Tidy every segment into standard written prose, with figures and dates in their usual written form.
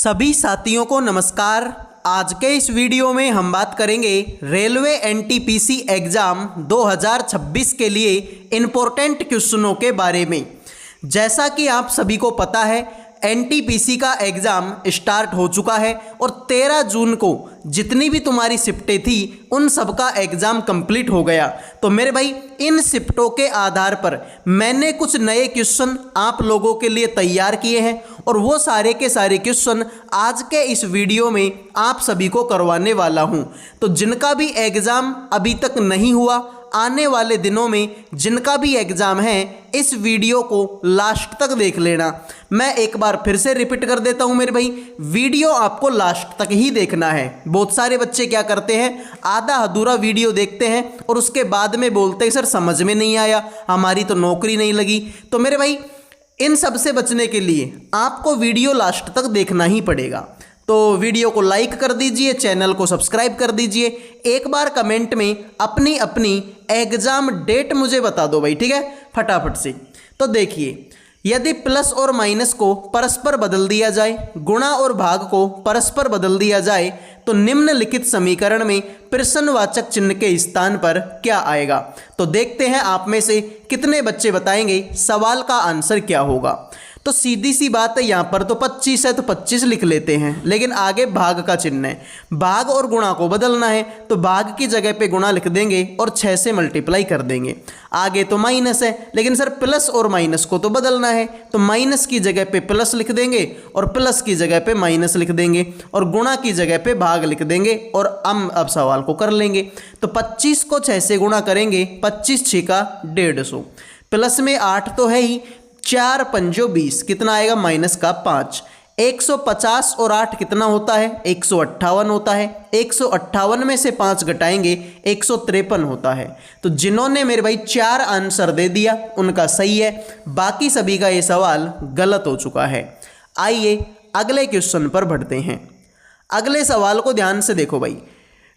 सभी साथियों को नमस्कार। आज के इस वीडियो में हम बात करेंगे रेलवे एनटीपीसी एग्ज़ाम 2026 के लिए इम्पोर्टेंट क्वेश्चनों के बारे में। जैसा कि आप सभी को पता है, एनटीपीसी का एग्ज़ाम स्टार्ट हो चुका है और 13 जून को जितनी भी तुम्हारी शिफ्टें थी उन सब का एग्ज़ाम कंप्लीट हो गया। तो मेरे भाई, इन शिफ्टों के आधार पर मैंने कुछ नए क्वेश्चन आप लोगों के लिए तैयार किए हैं और वो सारे के सारे क्वेश्चन आज के इस वीडियो में आप सभी को करवाने वाला हूं। तो जिनका भी एग्ज़ाम अभी तक नहीं हुआ, आने वाले दिनों में जिनका भी एग्ज़ाम है, इस वीडियो को लास्ट तक देख लेना। मैं एक बार फिर से रिपीट कर देता हूं मेरे भाई, वीडियो आपको लास्ट तक ही देखना है। बहुत सारे बच्चे क्या करते हैं, आधा अधूरा वीडियो देखते हैं और उसके बाद में बोलते हैं सर समझ में नहीं आया, हमारी तो नौकरी नहीं लगी। तो मेरे भाई, इन सब से बचने के लिए आपको वीडियो लास्ट तक देखना ही पड़ेगा। तो वीडियो को लाइक कर दीजिए, चैनल को सब्सक्राइब कर दीजिए। एक बार कमेंट में अपनी अपनी एग्ज़ाम डेट मुझे बता दो भाई, ठीक है, फटाफट से। तो देखिए, यदि प्लस और माइनस को परस्पर बदल दिया जाए, गुणा और भाग को परस्पर बदल दिया जाए, तो निम्नलिखित समीकरण में प्रश्नवाचक चिन्ह के स्थान पर क्या आएगा। तो देखते हैं आप में से कितने बच्चे बताएंगे सवाल का आंसर क्या होगा। तो सीधी सी बात है, यहाँ पर तो 25 है तो 25 लिख लेते हैं, लेकिन आगे भाग का चिन्ह है, भाग और गुणा को बदलना है तो भाग की जगह पे गुणा लिख देंगे और 6 से मल्टीप्लाई कर देंगे। आगे तो माइनस है, लेकिन सर प्लस और माइनस को तो बदलना है तो माइनस की जगह पे प्लस लिख देंगे और प्लस की जगह पे माइनस लिख देंगे और गुणा की जगह पे भाग लिख देंगे और हम अब सवाल को कर लेंगे। तो 25 को 6 से गुणा करेंगे, 25 6 का 150, प्लस में 8 तो है ही, 4 पंजो 20, कितना आएगा माइनस का 5। 150 और 8 कितना होता है, 158 होता है। 158 में से 5 घटाएंगे 153 होता है। तो जिन्होंने मेरे भाई 4 आंसर दे दिया उनका सही है, बाकी सभी का ये सवाल गलत हो चुका है। आइए अगले क्वेश्चन पर बढ़ते हैं। अगले सवाल को ध्यान से देखो भाई।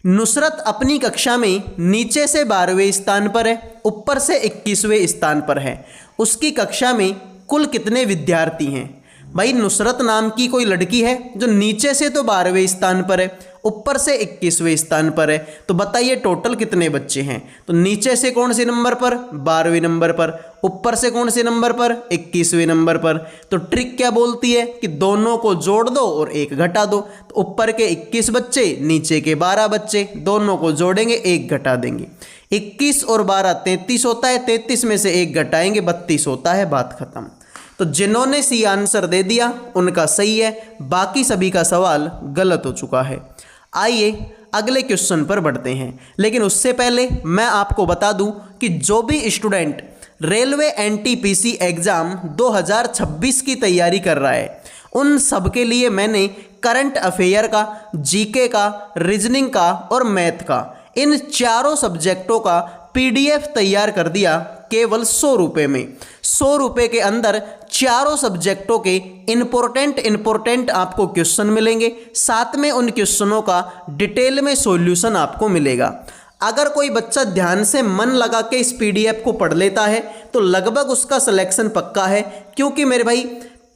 नुसरत अपनी कक्षा में नीचे से 12वें स्थान पर है, ऊपर से 21वें स्थान पर है। उसकी कक्षा में कुल कितने विद्यार्थी हैं। भाई, नुसरत नाम की कोई लड़की है जो नीचे से तो 12वें स्थान पर है, ऊपर से 21वें स्थान पर है। तो बताइए टोटल कितने बच्चे हैं। तो नीचे से कौन से नंबर पर, 12वें नंबर पर, ऊपर से कौन से नंबर पर, 21वें नंबर पर। तो ट्रिक क्या बोलती है कि दोनों को जोड़ दो और 1 घटा दो। तो ऊपर के 21 बच्चे, नीचे के 12 बच्चे, दोनों को जोड़ेंगे, 1 घटा देंगे। 21 और 12 33 होता है, 33 में से 1 घटाएंगे 32 होता है, बात खत्म। तो जिन्होंने सी आंसर दे दिया उनका सही है, बाकी सभी का सवाल गलत हो चुका है। आइए अगले क्वेश्चन पर बढ़ते हैं, लेकिन उससे पहले मैं आपको बता दूं कि जो भी स्टूडेंट रेलवे एनटीपीसी एग्ज़ाम 2026 की तैयारी कर रहा है, उन सब के लिए मैंने करंट अफेयर का, जीके का, रीजनिंग का और मैथ का, इन चारों सब्जेक्टों का पीडीएफ तैयार कर दिया केवल 100 रुपये में। 100 रुपये के अंदर चारों सब्जेक्टों के इम्पोर्टेंट आपको क्वेश्चन मिलेंगे, साथ में उन क्वेश्चनों का डिटेल में सॉल्यूशन आपको मिलेगा। अगर कोई बच्चा ध्यान से मन लगा के इस पीडीएफ को पढ़ लेता है तो लगभग उसका सिलेक्शन पक्का है, क्योंकि मेरे भाई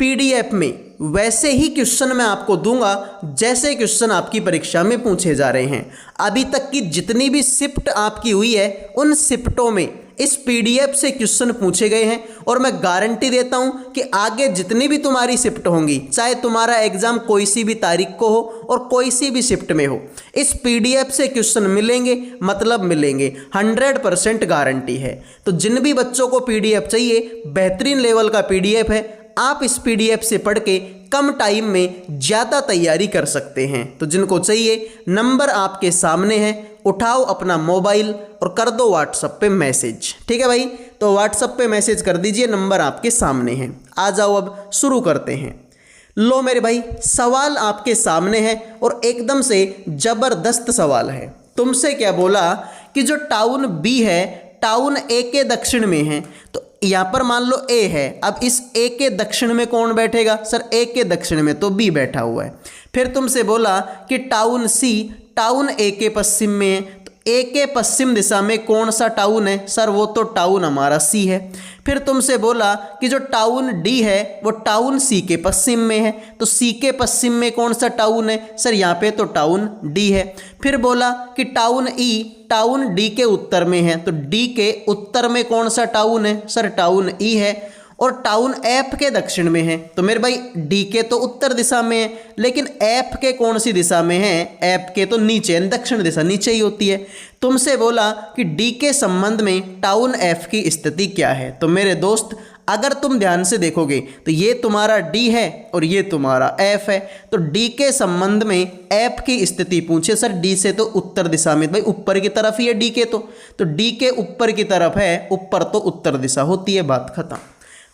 पीडीएफ में वैसे ही क्वेश्चन मैं आपको दूंगा जैसे क्वेश्चन आपकी परीक्षा में पूछे जा रहे हैं। अभी तक की जितनी भी शिफ्ट आपकी हुई है, उन शिफ्टों में इस पीडीएफ से क्वेश्चन पूछे गए हैं और मैं गारंटी देता हूं कि आगे जितनी भी तुम्हारी शिफ्ट होंगी, चाहे तुम्हारा एग्जाम कोई सी भी तारीख को हो और कोई सी भी शिफ्ट में हो, इस पीडीएफ से क्वेश्चन मिलेंगे, मतलब मिलेंगे, 100% गारंटी है। तो जिन भी बच्चों को पीडीएफ चाहिए, बेहतरीन लेवल का पीडीएफ है, आप इस पीडीएफ से पढ़ के कम टाइम में ज़्यादा तैयारी कर सकते हैं। तो जिनको चाहिए, नंबर आपके सामने है, उठाओ अपना मोबाइल और कर दो व्हाट्सएप पे मैसेज, ठीक है भाई। तो व्हाट्सएप पे मैसेज कर दीजिए, नंबर आपके सामने है। आ जाओ अब शुरू करते हैं। लो मेरे भाई, सवाल आपके सामने है और एकदम से ज़बरदस्त सवाल है। तुमसे क्या बोला कि जो टाउन बी है, टाउन ए के दक्षिण में है। तो यहाँ पर मान लो ए है, अब इस ए के दक्षिण में कौन बैठेगा, सर ए के दक्षिण में तो बी बैठा हुआ है। फिर तुमसे बोला कि टाउन सी, टाउन ए के पश्चिम में है, तो ए के पश्चिम दिशा में कौन सा टाउन है, सर वो तो टाउन हमारा सी है। फिर तुमसे बोला कि जो टाउन डी है वो टाउन सी के पश्चिम में है, तो सी के पश्चिम में कौन सा टाउन है? सर यहाँ पे तो टाउन डी है। फिर बोला कि टाउन ई टाउन डी के उत्तर में है, तो डी के उत्तर में कौन सा टाउन है? सर टाउन ई है। और टाउन एफ के दक्षिण में है, तो मेरे भाई डी के तो उत्तर दिशा में है, लेकिन एफ के कौन सी दिशा में है? एफ के तो नीचे, दक्षिण दिशा नीचे ही होती है। तुमसे बोला कि डी के संबंध में टाउन एफ की स्थिति क्या है? तो मेरे दोस्त अगर तुम ध्यान से देखोगे तो ये तुम्हारा डी है और ये तुम्हारा एफ है, तो डी के संबंध में एफ की स्थिति पूछे। सर डी से तो उत्तर दिशा में, भाई ऊपर की तरफ ही है डी के, तो डी के ऊपर की तरफ है, ऊपर तो उत्तर दिशा होती है, बात खत्म।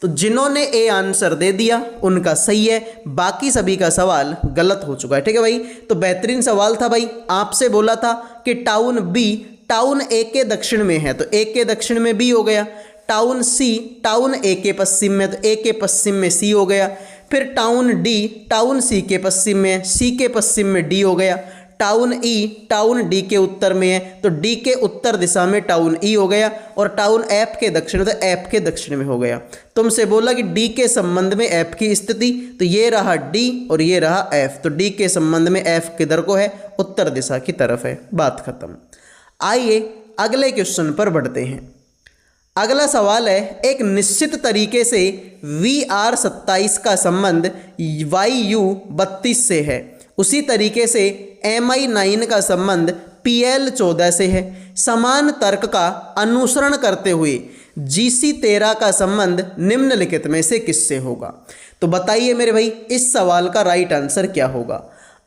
तो जिन्होंने ए आंसर दे दिया उनका सही है, बाकी सभी का सवाल गलत हो चुका है। ठीक है भाई, तो बेहतरीन सवाल था भाई। आपसे बोला था कि टाउन बी टाउन ए के दक्षिण में है, तो ए के दक्षिण में बी हो गया। टाउन सी टाउन ए के पश्चिम में, तो ए के पश्चिम में सी हो गया। फिर टाउन डी टाउन सी के पश्चिम में, सी के पश्चिम में डी हो गया। टाउन ई टाउन डी के उत्तर में है, तो डी के उत्तर दिशा में टाउन ई हो गया। और टाउन एफ के दक्षिण, तो एफ के दक्षिण में हो गया। तुमसे बोला कि डी के संबंध में एफ की स्थिति, तो ये रहा डी और ये रहा एफ, तो डी के संबंध में एफ किधर को है? उत्तर दिशा की तरफ है, बात खत्म। आइए अगले क्वेश्चन पर बढ़ते हैं। अगला सवाल है, एक निश्चित तरीके से VR27 का संबंध YU32 से है, उसी तरीके से MI9 का संबंध PL14 से है। समान तर्क का अनुसरण करते हुए GC13 का संबंध निम्नलिखित में से किससे होगा? तो बताइए मेरे भाई इस सवाल का राइट आंसर क्या होगा?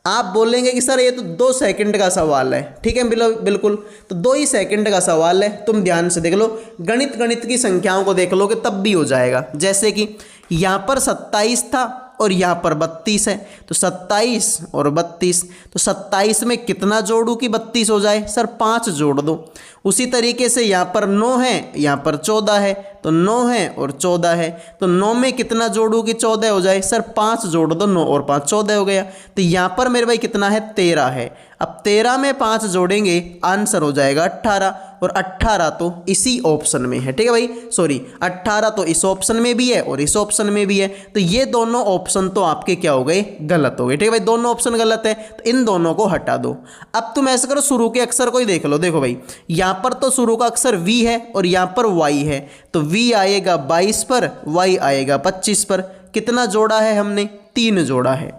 आप बोलेंगे कि सर ये तो 2 सेकंड का सवाल है। ठीक है बिल्कुल, तो 2 ही सेकंड का सवाल है, तुम ध्यान से देख लो, गणित की संख्याओं को देख लोगे तब भी हो जाएगा। जैसे कि यहाँ पर 27 था और यहाँ पर 32 है, तो 27 और 32, तो 27 में कितना जोड़ूं कि 32 हो जाए? सर 5 जोड़ दो। उसी तरीके से यहाँ पर 9 है, यहाँ पर 14 है, तो 9 है और 14 है, तो 9 में कितना जोड़ूं कि 14 हो जाए? सर 5 जोड़ दो, 9 और 5 14 हो गया। तो यहाँ पर मेरे भाई कितना है? 13 है। अब 13 में 5 जोड़ेंगे, आंसर हो जाएगा 18, और 18 तो इसी ऑप्शन में है। ठीक है भाई, सॉरी 18 तो इस ऑप्शन में भी है और इस ऑप्शन में भी है, तो ये दोनों ऑप्शन तो आपके क्या हो गए? गलत हो गए। ठीक है भाई, दोनों ऑप्शन गलत है, तो इन दोनों को हटा दो। अब तुम ऐसा करो, शुरू के अक्षर को ही देख लो। देखो भाई यहाँ पर तो शुरू का अक्षर V है और यहाँ पर Y है, तो V आएगा 22 पर, Y आएगा 25 पर। कितना जोड़ा है हमने? 3 जोड़ा है।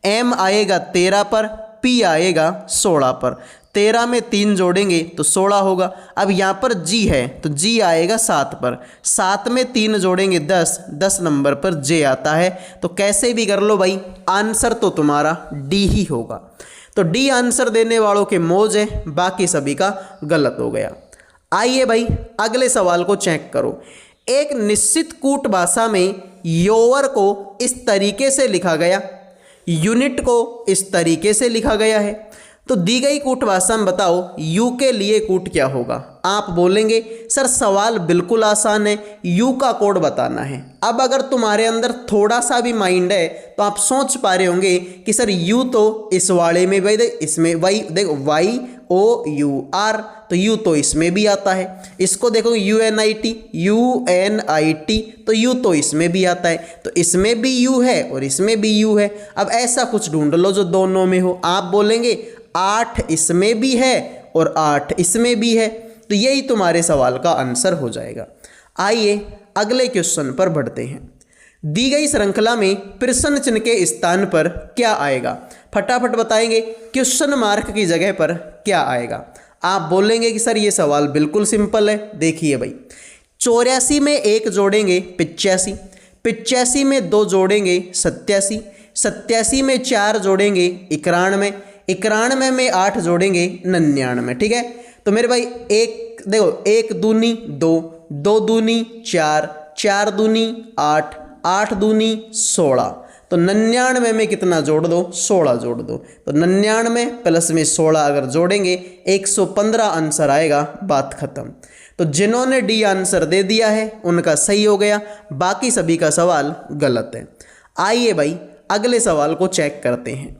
M आएगा 13 पर, P आएगा 16 पर। 13 में 3 जोड़ेंगे तो 16 होगा। अब यहाँ पर G है, तो G आएगा 7 पर। 7 में 3 जोड़ेंगे 10, 10 नंबर पर J आता है। तो कैसे भी कर लो भाई, आंसर तो तुम्हारा D ही होगा। तो D आंसर देने वालों के मौज है, बाकी सभी का गलत हो गया। आइए भाई अगले सवाल को चेक करो। एक निश्चित कूट भाषा में योवर को इस तरीके से लिखा गया, यूनिट को इस तरीके से लिखा गया है, तो दी गई कूट भाषा में बताओ यू के लिए कूट क्या होगा? आप बोलेंगे सर सवाल बिल्कुल आसान है, यू का कोड बताना है। अब अगर तुम्हारे अंदर थोड़ा सा भी माइंड है तो आप सोच पा रहे होंगे कि सर यू तो इस वाले में भाई, इसमें वाई देखो YOUR, तो यू तो इसमें भी आता है। इसको देखो UNIT, तो यू तो इसमें भी आता है, तो इसमें भी यू है और इसमें भी यू है। अब ऐसा कुछ ढूंढ लो जो दोनों में हो। आप बोलेंगे 8 इसमें भी है और 8 इसमें भी है, तो यही तुम्हारे सवाल का आंसर हो जाएगा। आइए अगले क्वेश्चन पर बढ़ते हैं। दी गई श्रृंखला में प्रश्न चिन्ह के स्थान पर क्या आएगा? फटाफट बताएंगे, क्वेश्चन मार्क की जगह पर क्या आएगा? आप बोलेंगे कि सर ये सवाल बिल्कुल सिंपल है। देखिए भाई, 84 में 1 जोड़ेंगे 85, 85 में 2 जोड़ेंगे 87, 87 में 4 जोड़ेंगे 91, 91 में 8 जोड़ेंगे 99। ठीक है, तो मेरे भाई एक देखो, 1 दूनी 2, 2 दूनी 4, 4 दूनी 8, 8 दूनी 16, तो 99 में कितना जोड़ दो? 16 जोड़ दो। तो 99 प्लस में 16 अगर जोड़ेंगे 115 आंसर आएगा, बात खत्म। तो जिन्होंने डी आंसर दे दिया है उनका सही हो गया, बाकी सभी का सवाल गलत है। आइए भाई अगले सवाल को चेक करते हैं।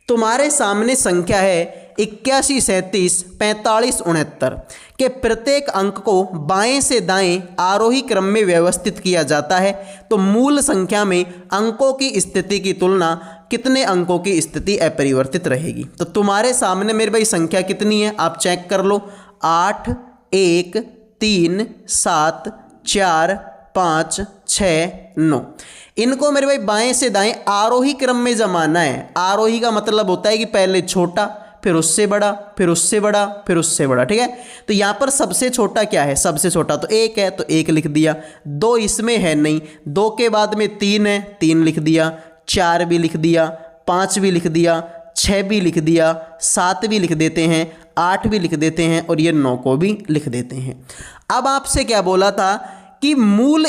तुम्हारे सामने संख्या है 81, 37, 45, 69 के प्रत्येक अंक को बाएं से दाएं आरोही क्रम में व्यवस्थित किया जाता है तो मूल संख्या में अंकों की स्थिति की तुलना कितने अंकों की स्थिति अपरिवर्तित रहेगी। तो तुम्हारे सामने मेरे भाई संख्या कितनी है आप चेक कर लो, 8, 1, 3, 7, 4, 5, 6, 9। इनको मेरे भाई बाएं से दाएं आरोही क्रम में जमाना है। आरोही का मतलब होता है कि पहले छोटा, फिर उससे बड़ा, फिर उससे बड़ा, फिर उससे बड़ा, ठीक है। तो यहाँ पर सबसे छोटा क्या है, सबसे छोटा तो 1 है तो 1 लिख दिया। 2 इसमें है नहीं, 2 के बाद में 3 है, 3 लिख दिया। 4 भी लिख दिया, 5 भी लिख दिया, 6 भी लिख दिया, 7 भी लिख देते हैं, 8 भी लिख देते हैं और ये 9 को भी लिख देते हैं। अब आपसे क्या बोला था कि मूल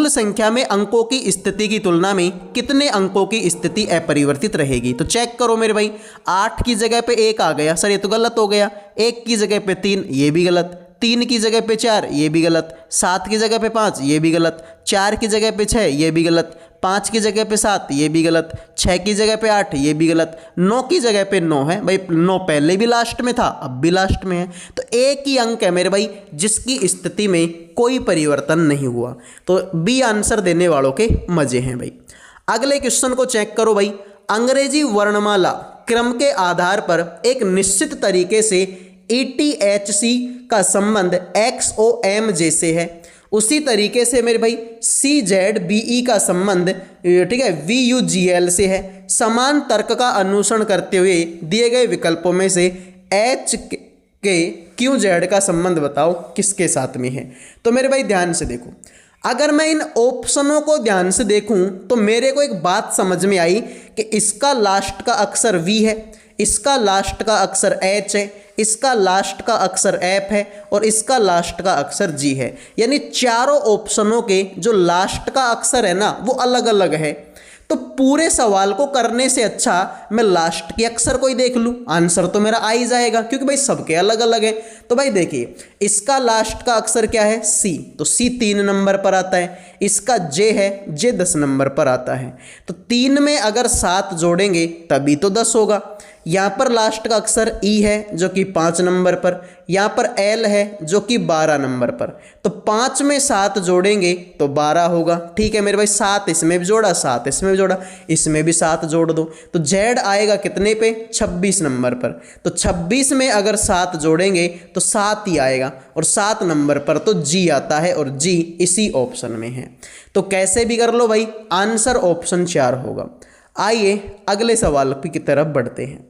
संख्या में अंकों की स्थिति की तुलना में कितने अंकों की स्थिति अपरिवर्तित रहेगी। तो चेक करो मेरे भाई, 8 की जगह पे 1 आ गया, सर ये तो गलत हो गया। 1 की जगह पे 3, ये भी गलत। 3 की जगह पे 4, ये भी गलत। 7 की जगह पे 5, ये भी गलत। 4 की जगह पे 6, ये भी गलत। 5 की जगह पे 7, ये भी गलत। 6 की जगह पे 8, ये भी गलत। 9 की जगह पे 9 है भाई, 9 पहले भी लास्ट में था, अब भी लास्ट में है। तो एक ही अंक है मेरे भाई जिसकी स्थिति में कोई परिवर्तन नहीं हुआ। तो बी आंसर देने वालों के मजे हैं भाई। अगले क्वेश्चन को चेक करो भाई। अंग्रेजी वर्णमाला क्रम के आधार पर एक निश्चित तरीके से ETHC का संबंध XOM जैसे है, उसी तरीके से मेरे भाई CZBE का संबंध, ठीक है, VUGL से है। समान तर्क का अनुसरण करते हुए दिए गए विकल्पों में से HKQZ का संबंध बताओ किसके साथ में है। तो मेरे भाई ध्यान से देखो, अगर मैं इन ऑप्शनों को ध्यान से देखूं तो मेरे को एक बात समझ में आई कि इसका लास्ट का अक्षर V है, इसका लास्ट का अक्षर H है, इसका लास्ट का अक्षर F है और इसका लास्ट का अक्षर G है। यानी चारों ऑप्शनों के जो लास्ट का अक्षर है ना वो अलग अलग है। तो पूरे सवाल को करने से अच्छा मैं लास्ट के अक्षर को ही देख लूँ, आंसर तो मेरा आ ही जाएगा, क्योंकि भाई सबके अलग अलग है। तो भाई देखिए, इसका लास्ट का अक्षर क्या है, C, तो C 3 नंबर पर आता है। इसका J है, J 10 नंबर पर आता है। तो 3 में अगर 7 जोड़ेंगे तभी तो 10 होगा। यहाँ पर लास्ट का अक्षर E है जो कि 5 नंबर पर, यहाँ पर L है जो कि 12 नंबर पर। तो 5 में 7 जोड़ेंगे तो 12 होगा। ठीक है मेरे भाई, 7 इसमें भी जोड़ा, 7 इसमें भी जोड़ा, इसमें भी 7 जोड़ दो। तो Z आएगा कितने पे, 26 नंबर पर। तो 26 में अगर 7 जोड़ेंगे तो 7 ही आएगा और 7 नंबर पर तो G आता है और G इसी ऑप्शन में है। तो कैसे भी कर लो भाई, आंसर ऑप्शन 4 होगा। आइए अगले सवाल की तरफ बढ़ते हैं।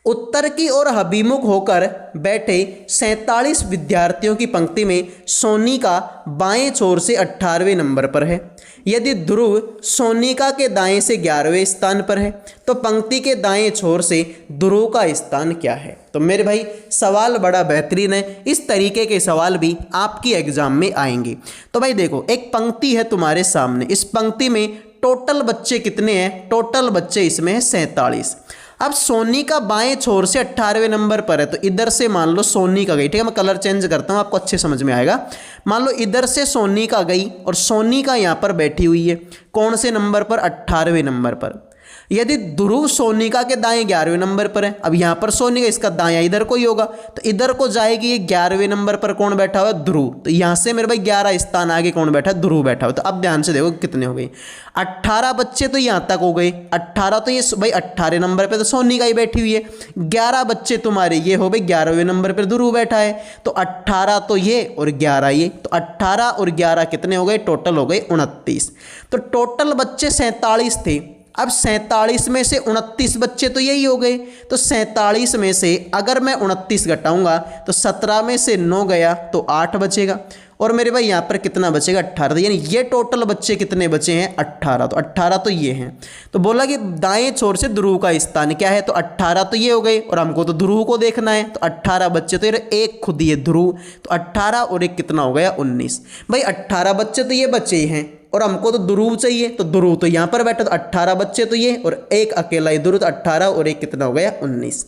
उत्तर की ओर अभिमुख होकर बैठे 47 विद्यार्थियों की पंक्ति में सोनिका बाएं छोर से 18वें नंबर पर है। यदि ध्रुव सोनिका के दाएं से 11वें स्थान पर है तो पंक्ति के दाएं छोर से ध्रुव का स्थान क्या है। तो मेरे भाई सवाल बड़ा बेहतरीन है, इस तरीके के सवाल भी आपकी एग्जाम में आएंगे। तो भाई देखो, एक पंक्ति है तुम्हारे सामने, इस पंक्ति में टोटल बच्चे कितने हैं, टोटल बच्चे इसमें है 47। अब सोनी का बाएं छोर से 18वें नंबर पर है, तो इधर से मान लो सोनी का गई, ठीक है, मैं कलर चेंज करता हूँ आपको अच्छे समझ में आएगा। मान लो इधर से सोनी का गई और सोनी का यहाँ पर बैठी हुई है, कौन से नंबर पर, 18वें नंबर पर। यदि ध्रुव सोनिका के दाएं 11वें नंबर पर है, अब यहाँ पर सोनिका, इसका दायां इधर को ही होगा, तो इधर को जाएगी, ये 11वें नंबर पर कौन बैठा हुआ है, ध्रुव। तो यहाँ से मेरे भाई 11 स्थान आगे कौन बैठा है, ध्रुव बैठा हुआ। तो अब ध्यान से देखो कितने हो गए, 18 बच्चे तो यहाँ तक हो गए, 18 तो ये भाई 18 नंबर पर तो सोनिका ही बैठी हुई है। 11 बच्चे तुम्हारे ये हो भाई 11वें नंबर पर ध्रुव बैठा है, तो 18 तो ये और 11 ये, तो 18 और 11 कितने हो गए, टोटल हो गए 29। तो टोटल बच्चे 47 थे। अब 47 में से 29 बच्चे तो यही हो गए, तो 47 में से अगर मैं 29 घटाऊंगा तो 17 में से 9 गया तो 8 बचेगा, और मेरे भाई यहाँ पर कितना बचेगा, 18। यानी ये टोटल बच्चे कितने बचे हैं, 18। तो 18 तो ये हैं। तो बोला कि दाएं छोर से ध्रुव का स्थान क्या है, तो 18 तो ये हो गए और हमको तो ध्रुव को देखना है, तो 18 बच्चे तो ये एक खुद ये ध्रुव, तो 18 और एक कितना हो गया, 19। भाई 18 बच्चे तो ये बच्चे ही हैं और हमको तो ध्रुव चाहिए, तो ध्रुव तो यहाँ पर बैठा, तो 18 बच्चे तो ये और एक अकेला ही ध्रुव, तो 18 और एक कितना हो गया, 19।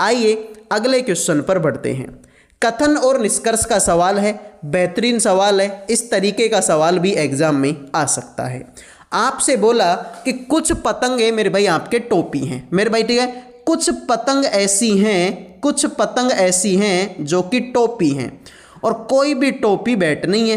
आइए अगले क्वेश्चन पर बढ़ते हैं। कथन और निष्कर्ष का सवाल है, बेहतरीन सवाल है, इस तरीके का सवाल भी एग्जाम में आ सकता है। आपसे बोला कि कुछ पतंगे मेरे भाई आपके टोपी हैं, मेरे भाई ठीक है, कुछ पतंग ऐसी हैं जो कि टोपी हैं, और कोई भी टोपी बैट नहीं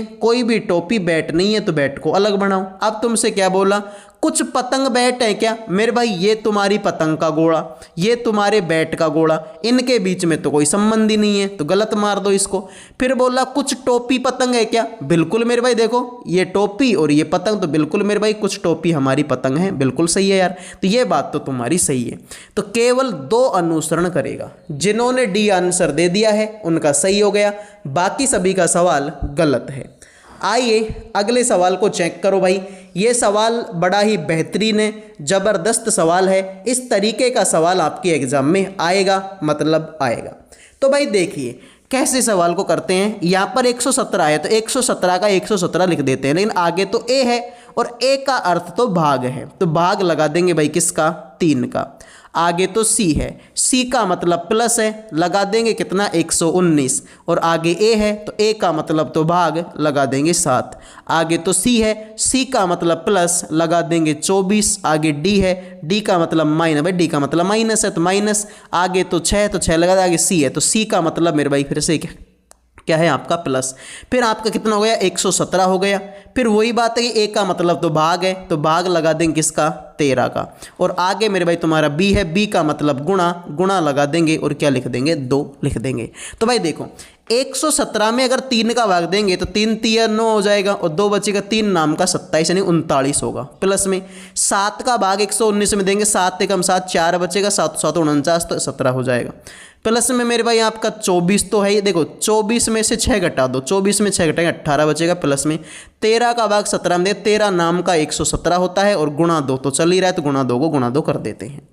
है, तो बैट को अलग बनाओ। अब तुमसे क्या बोला, कुछ पतंग बैट है क्या? मेरे भाई ये तुम्हारी पतंग का गोला, ये तुम्हारे बैट का गोला, इनके बीच में तो कोई संबंध ही नहीं है, तो गलत मार दो इसको। फिर बोला कुछ टोपी पतंग है क्या? बिल्कुल मेरे भाई, देखो ये टोपी और ये पतंग, तो बिल्कुल मेरे भाई कुछ टोपी हमारी पतंग है, बिल्कुल सही है यार। तो ये बात तो तुम्हारी सही है। तो केवल 2 अनुसरण करेगा, जिन्होंने डी आंसर दे दिया है उनका सही हो गया, बाकी सभी का सवाल गलत है। आइए अगले सवाल को चेक करो भाई। ये सवाल बड़ा ही बेहतरीन है, ज़बरदस्त सवाल है। इस तरीके का सवाल आपके एग्जाम में आएगा, मतलब आएगा। तो भाई देखिए कैसे सवाल को करते हैं। यहाँ पर 117 है तो 117 का 117 लिख देते हैं, लेकिन आगे तो ए है और ए का अर्थ तो भाग है, तो भाग लगा देंगे भाई किसका? 3 का। आगे तो सी है, सी का मतलब प्लस है, लगा देंगे कितना? 119। और आगे ए है तो ए का मतलब तो भाग, लगा देंगे 7। आगे तो सी है, सी का मतलब प्लस, लगा देंगे 24। आगे डी है, डी का मतलब माइनस, भाई डी का मतलब माइनस है तो माइनस। आगे तो 6 तो 6 लगा दें। आगे सी है तो सी का मतलब मेरे भाई फिर से क्या है आपका? प्लस। फिर आपका कितना हो गया? 117 हो गया। फिर वही बात है कि ए का मतलब तो भाग है, तो भाग लगा देंगे किसका? 13 का। और आगे मेरे भाई तुम्हारा बी है, बी का मतलब गुणा, गुणा लगा देंगे और क्या लिख देंगे? 2 लिख देंगे। तो भाई देखो 117 में अगर 3 का भाग देंगे तो 3 3 9 हो जाएगा, और 2 बचेगा, 3 नाम का 27 यानी 39 होगा। प्लस में 7 का भाग 119 में देंगे, 7 एकम 7, 4 बचेगा, 7 7 49, तो 17 हो जाएगा। प्लस में मेरे भाई आपका 24 तो है ही, देखो 24 में से 6 घटा दो, 24 में 6 घटाएंगे 18 बचेगा। प्लस में 13 का भाग 17 में, 13 नाम का 117 होता है, और गुणा 2 तो चल ही रहा है, तो गुणा 2 को गुणा 2 कर देते हैं।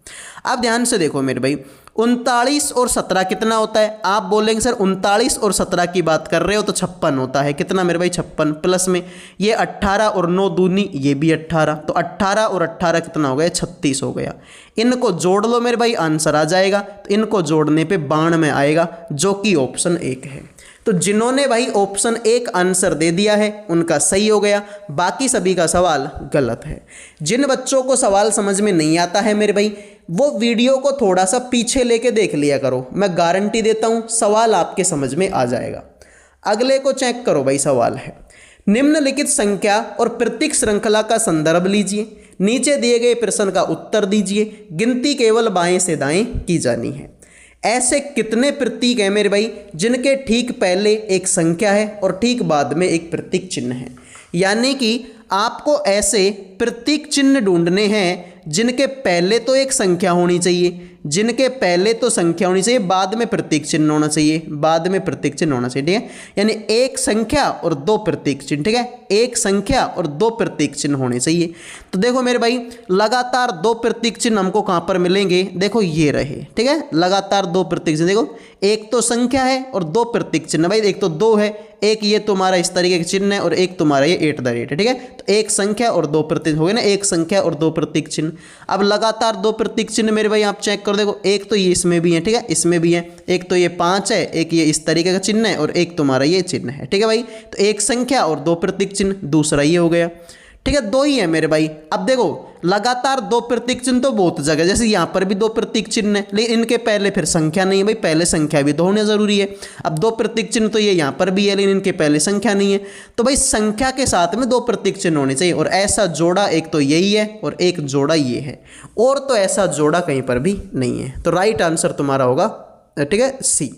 अब ध्यान से देखो मेरे भाई, 39 और 17 कितना होता है? आप बोलेंगे सर 39 और 17 की बात कर रहे हो तो 56 होता है। कितना मेरे भाई? 56। प्लस में ये 18 और 9 दूनी, ये भी 18, तो 18 और 18 कितना हो गया? 36 हो गया। इनको जोड़ लो मेरे भाई, आंसर आ जाएगा। तो इनको जोड़ने पे 92 में आएगा, जो कि ऑप्शन 1 है। तो जिन्होंने भाई ऑप्शन 1 आंसर दे दिया है उनका सही हो गया, बाकी सभी का सवाल गलत है। जिन बच्चों को सवाल समझ में नहीं आता है मेरे भाई, वो वीडियो को थोड़ा सा पीछे लेके देख लिया करो, मैं गारंटी देता हूँ सवाल आपके समझ में आ जाएगा। अगले को चेक करो भाई। सवाल है, निम्नलिखित संख्या और प्रतीक श्रृंखला का संदर्भ लीजिए, नीचे दिए गए प्रश्न का उत्तर दीजिए, गिनती केवल बाएं से दाएं की जानी है। ऐसे कितने प्रतीक हैं मेरे भाई जिनके ठीक पहले एक संख्या है और ठीक बाद में एक प्रतीक चिन्ह है? यानी कि आपको ऐसे प्रतीक चिन्ह ढूंढने हैं जिनके पहले तो एक संख्या होनी चाहिए, जिनके पहले तो संख्या होनी चाहिए, बाद में प्रतीक चिन्ह होना चाहिए, बाद में प्रतीक चिन्ह होना चाहिए, ठीक है? यानी एक संख्या और 2 प्रतीक चिन्ह, ठीक है? एक संख्या और 2 प्रतीक चिन्ह होने चाहिए। तो देखो मेरे भाई, लगातार 2 प्रतीक चिन्ह हमको कहाँ पर मिलेंगे? देखो ये रहे, ठीक है? लगातार 2 प्रतीक चिन्ह, देखो एक तो संख्या है और 2 प्रतीक चिन्ह। भाई एक तो 2 है, एक ये तुम्हारा इस तरीके का चिन्ह है, और एक तुम्हारा ये @ है, ठीक है? तो एक संख्या और 2 प्रतीक हो गए ना, एक संख्या और 2 प्रतीक चिन्ह। अब लगातार 2 प्रतीक चिन्ह मेरे भाई आप चेक करो, देखो एक तो ये इसमें भी है, ठीक है? इसमें भी है, एक तो ये 5 है, एक ये इस तरीके का चिन्ह है, और एक तुम्हारा ये चिन्ह है, ठीक है भाई? तो एक संख्या और 2 प्रतीक चिन्ह, दूसरा ये हो गया, ठीक है? 2 ही है मेरे भाई। अब देखो लगातार 2 प्रतीक चिन्ह तो बहुत जगह, जैसे यहाँ पर भी 2 प्रतीक चिन्ह है, लेकिन इनके पहले फिर संख्या नहीं है भाई, पहले संख्या भी तो होना जरूरी है। अब 2 प्रतीक चिन्ह तो ये यहाँ पर भी है, लेकिन इनके पहले संख्या नहीं है, तो भाई संख्या के साथ में 2 प्रतीक चिन्ह होने चाहिए। और ऐसा जोड़ा एक तो यही है और एक जोड़ा ये है, और तो ऐसा जोड़ा कहीं पर भी नहीं है। तो राइट आंसर तुम्हारा होगा, ठीक है, सी।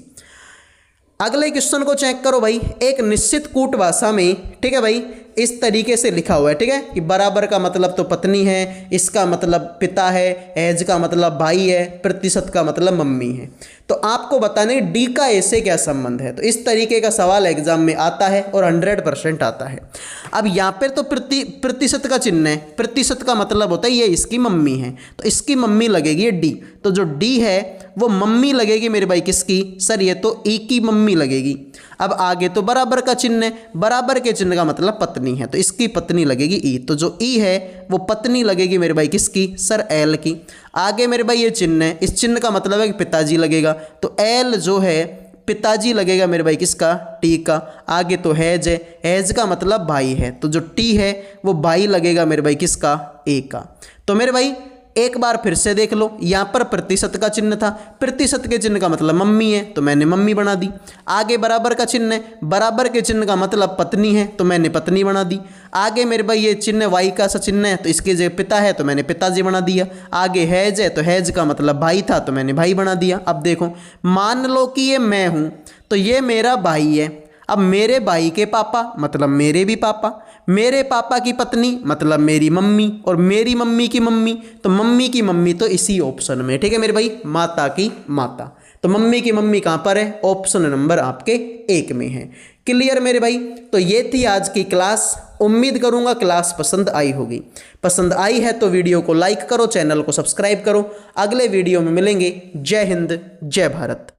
अगले क्वेश्चन को चेक करो भाई। एक निश्चित कूट भाषा में, ठीक है भाई, इस तरीके से लिखा हुआ है, ठीक है? कि बराबर का मतलब तो पत्नी है, इसका मतलब पिता है, एज का मतलब भाई है, प्रतिशत का मतलब मम्मी है। तो आपको बताने डी का ए से क्या संबंध है। तो इस तरीके का सवाल एग्जाम में आता है और 100% आता है। अब यहाँ पर तो प्रतिशत का चिन्ह है, प्रतिशत का मतलब होता है ये इसकी मम्मी है, तो इसकी मम्मी लगेगी डी। तो जो डी है वो मम्मी लगेगी मेरे भाई किसकी? सर ये तो ई की मम्मी लगेगी। अब आगे तो बराबर का चिन्ह है, बराबर के चिन्ह का मतलब पत्नी है, तो इसकी पत्नी लगेगी ई। तो जो ई है वो पत्नी लगेगी मेरे भाई किसकी? सर एल की। आगे मेरे भाई ये चिन्ह है, इस चिन्ह का मतलब है कि पिताजी लगेगा, तो एल जो है पिताजी लगेगा मेरे भाई किसका? टी का। आगे तो हैज है, हैज का मतलब भाई है, तो जो टी है वो भाई लगेगा मेरे भाई किसका? ए का। तो मेरे भाई एक बार फिर से देख लो, यहाँ पर प्रतिशत का चिन्ह था, प्रतिशत के चिन्ह का मतलब मम्मी है तो मैंने मम्मी बना दी। आगे बराबर का चिन्ह है, बराबर के चिन्ह का मतलब पत्नी है तो मैंने पत्नी बना दी। आगे मेरे भाई ये चिन्ह वाई का सा चिन्ह है तो इसके जो पिता है तो मैंने पिताजी बना दिया। आगे हैज है तो हैज का मतलब भाई था तो मैंने भाई बना दिया। अब देखो, मान लो कि ये मैं हूँ तो ये मेरा भाई है। अब मेरे भाई के पापा मतलब मेरे भी पापा, मेरे पापा की पत्नी मतलब मेरी मम्मी, और मेरी मम्मी की मम्मी तो मम्मी की मम्मी तो इसी ऑप्शन में। ठीक है मेरे भाई, माता की माता, तो मम्मी की मम्मी कहाँ पर है? ऑप्शन नंबर आपके 1 में है। क्लियर मेरे भाई? तो ये थी आज की क्लास। उम्मीद करूंगा क्लास पसंद आई होगी। पसंद आई है तो वीडियो को लाइक करो, चैनल को सब्सक्राइब करो। अगले वीडियो में मिलेंगे। जय हिंद, जय भारत।